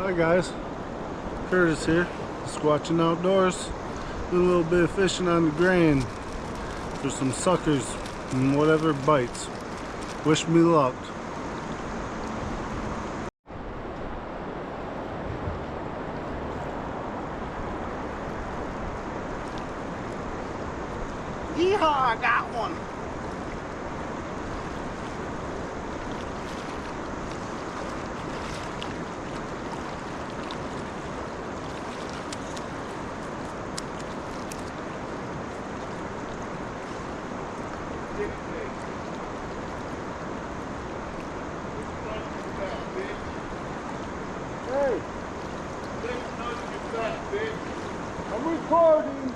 Hi guys, Curtis here, Squatching Outdoors, doing a little bit of fishing on the Grand for some suckers and whatever bites. Wish me luck. Yeehaw, I got one. Hey, I'm recording.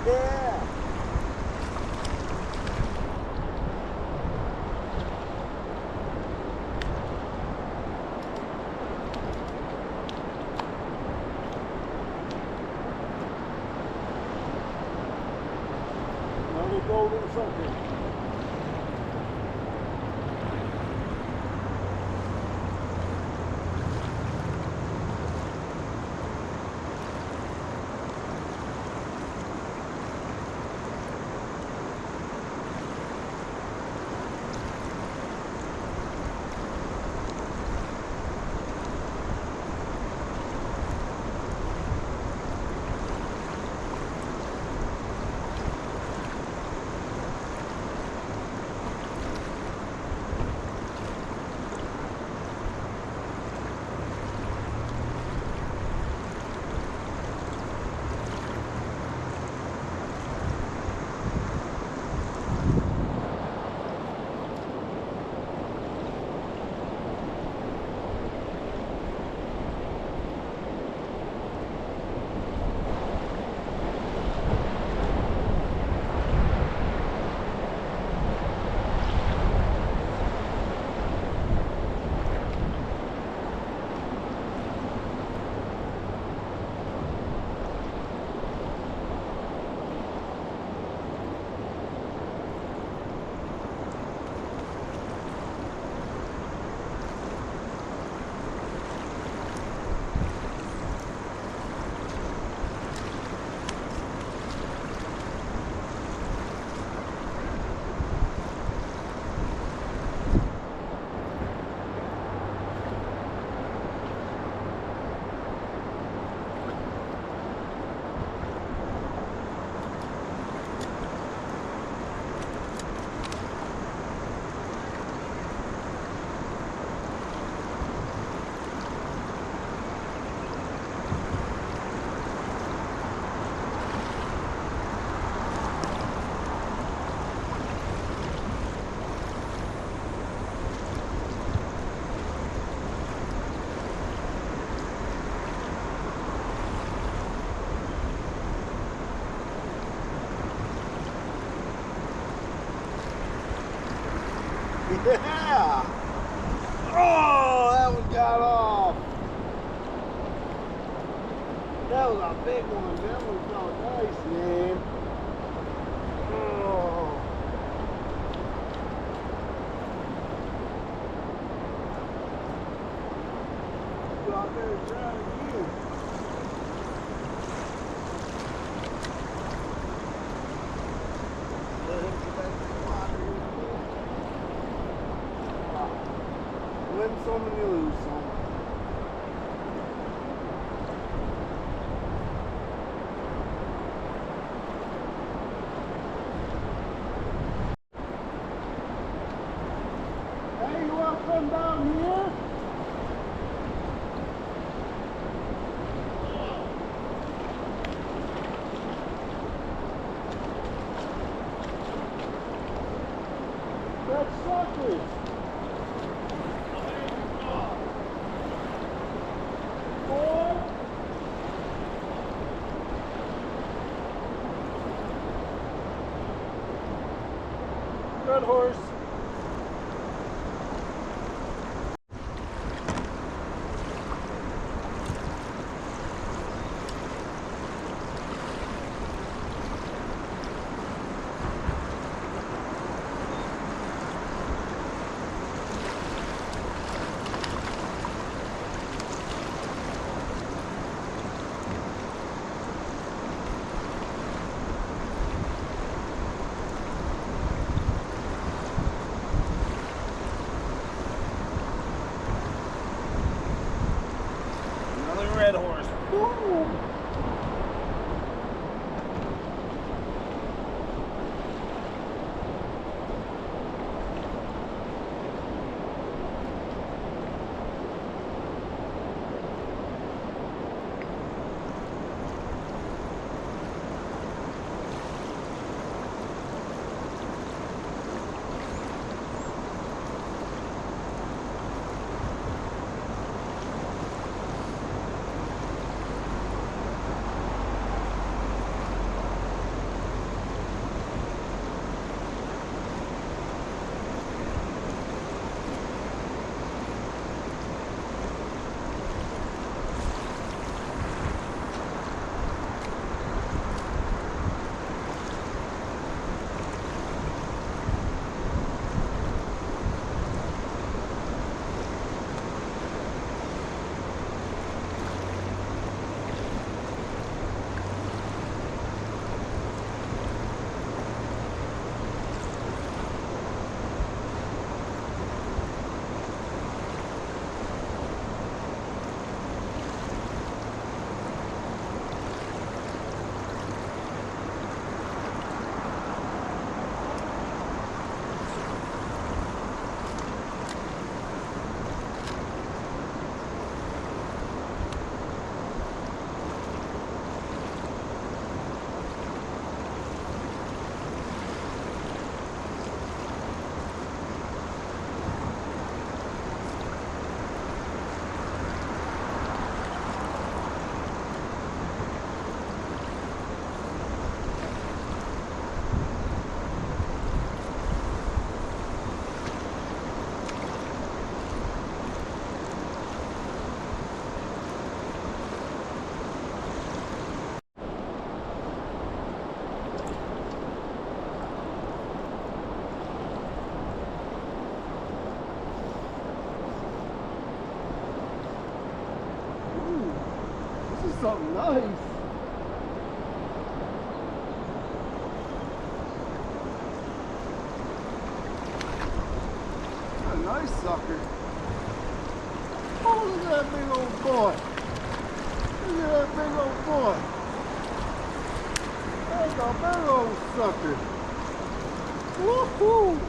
Yeah. Another golden sucker. Yeah! Oh, that one got off. That was a big one. That one felt nice, man. Oh. Go out there and try it again. Let him get back to the water here again. Win some and you lose some. Hey, you want to come down here? That's suckers. Four. Red horse. Another red horse. Woo. This is something nice. A nice sucker. Oh, look at that big old boy. Look at that big old boy. That's a big old sucker. Woohoo!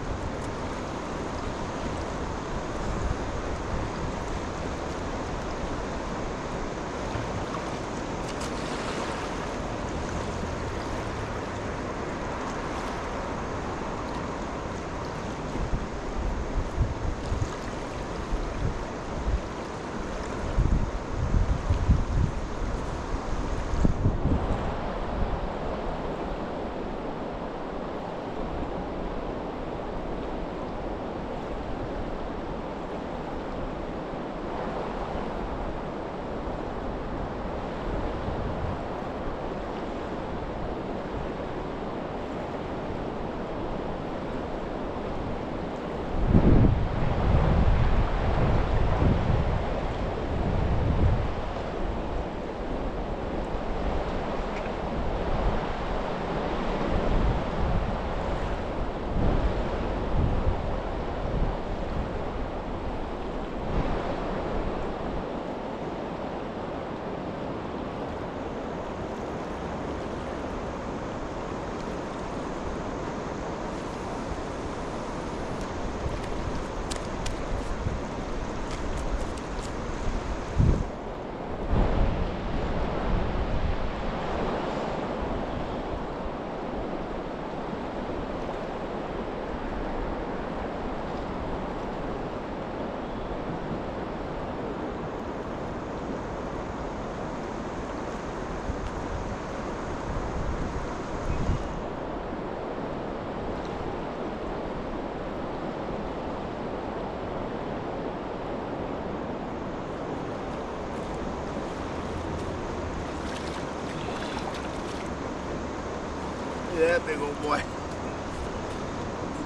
that big old boy.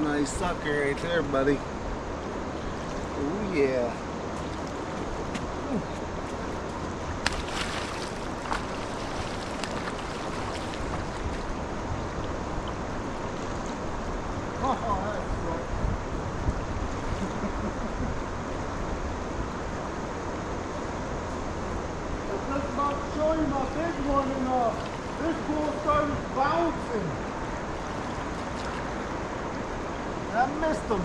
Nice sucker right there, buddy. Oh yeah. Oh, that's right. I was just about to show you my big one, and this bull started bouncing. I missed him.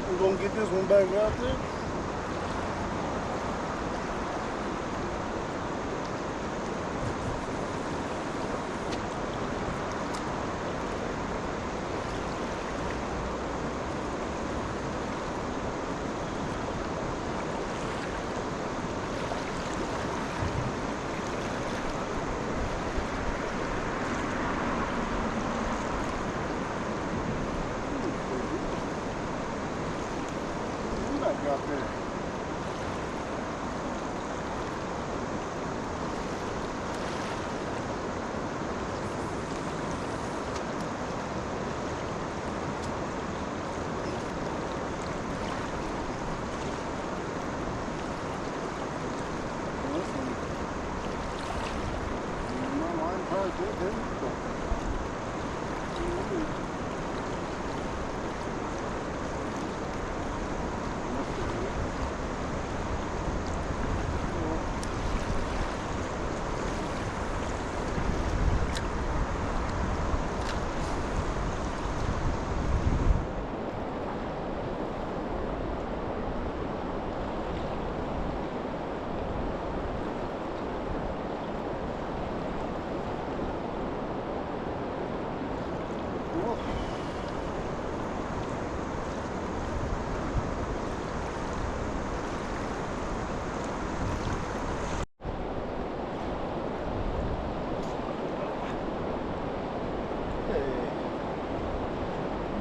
We're gonna get this one back out there. Back out there.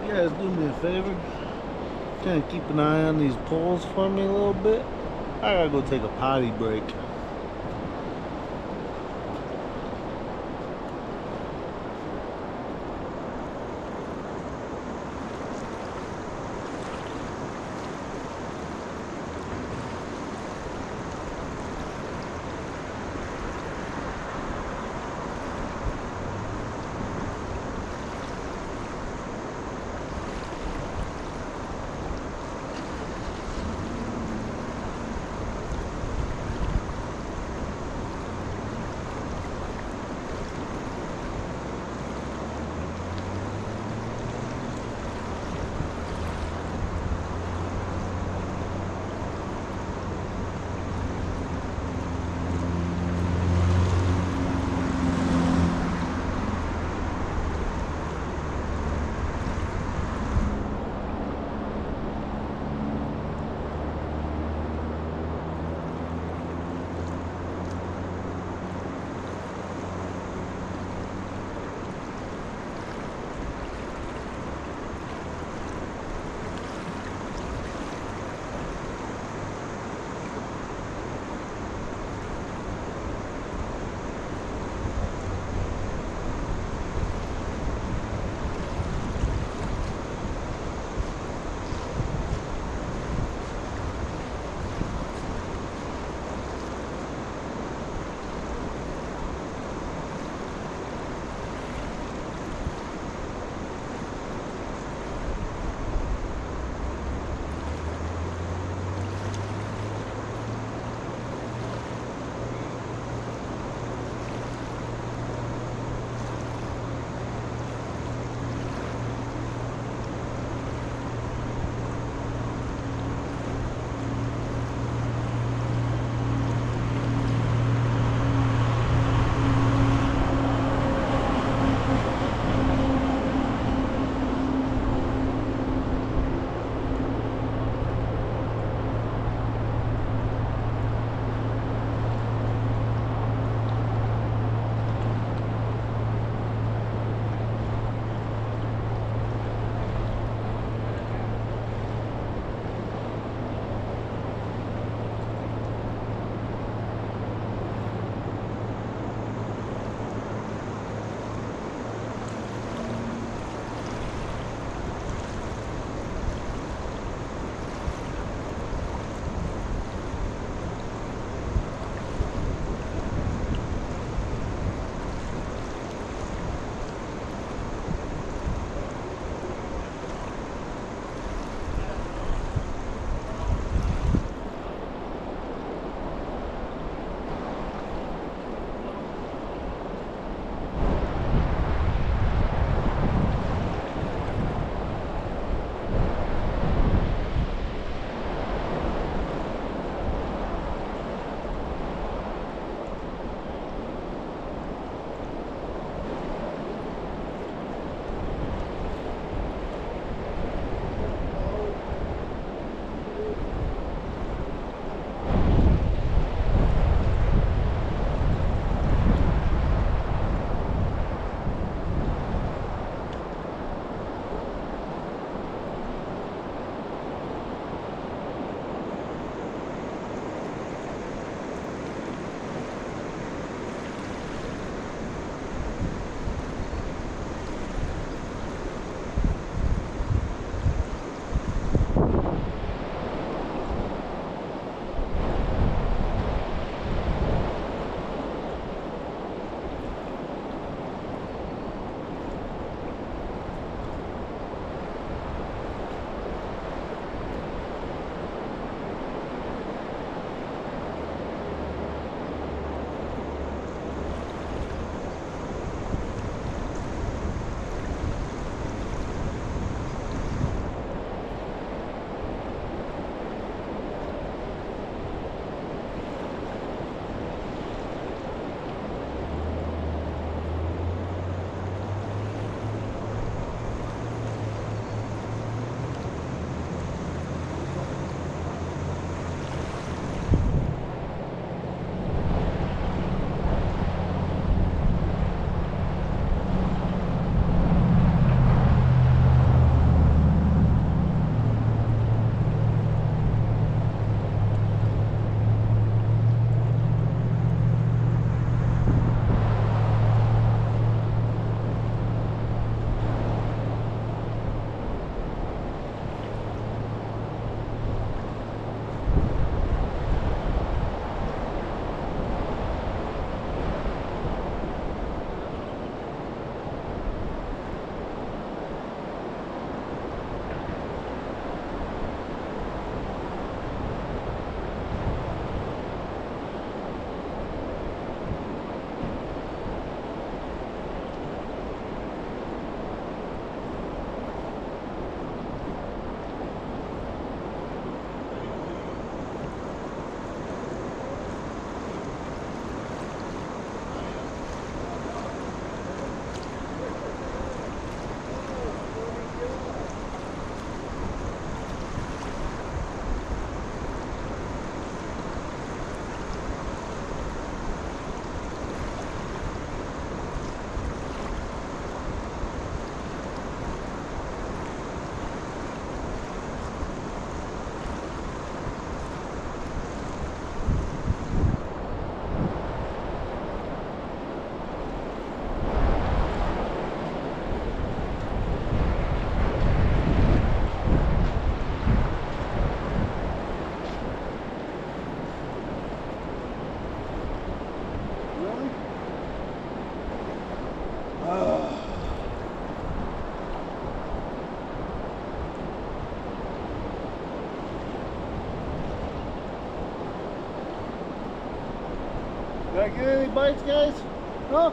You guys do me a favor? Kind of keep an eye on these poles for me a little bit. I gotta go take a potty break. Did I get any bites, guys? Huh? I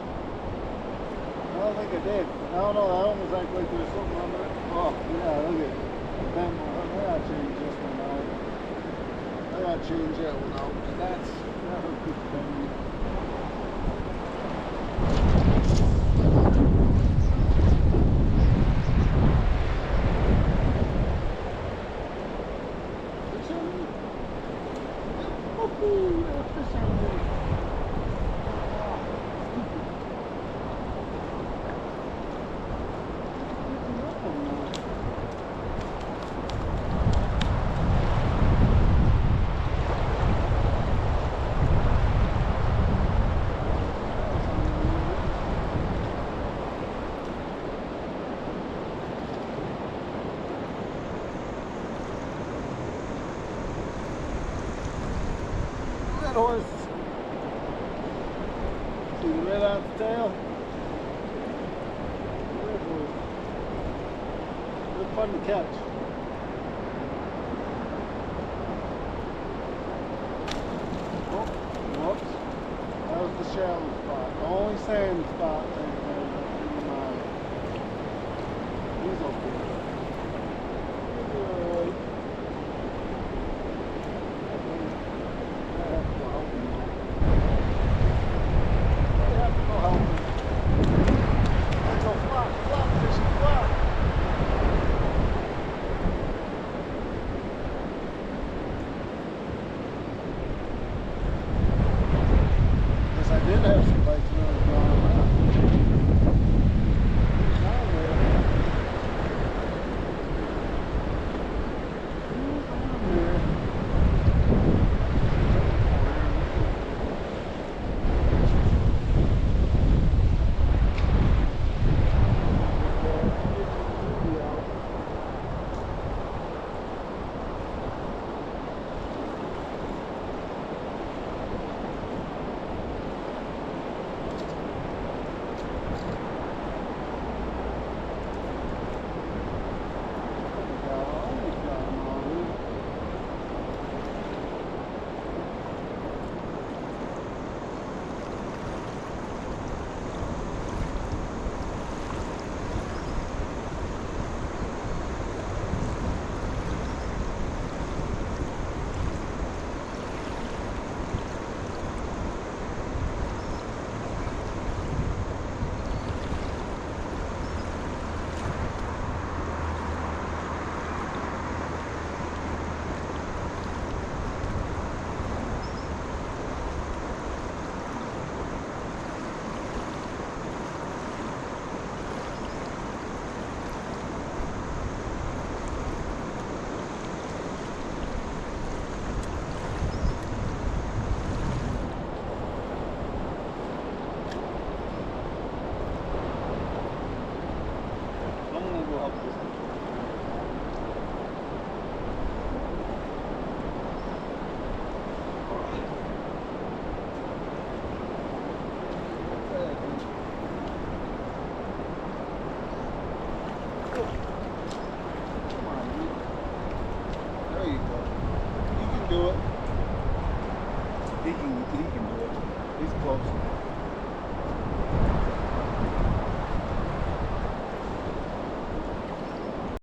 don't think I did. I don't know. I almost act like there's something on there. Oh, yeah, look at it. I gotta change this one out. I gotta change that one out. That would be funny. Fish on me? Oh, there's fish on me. That horse. See the red on the tail? Red horse. They're fun to catch. Oh, whoops. That was the shallow spot. The only sand spot right there. In my, he's okay. Do it. He can do it. He's close.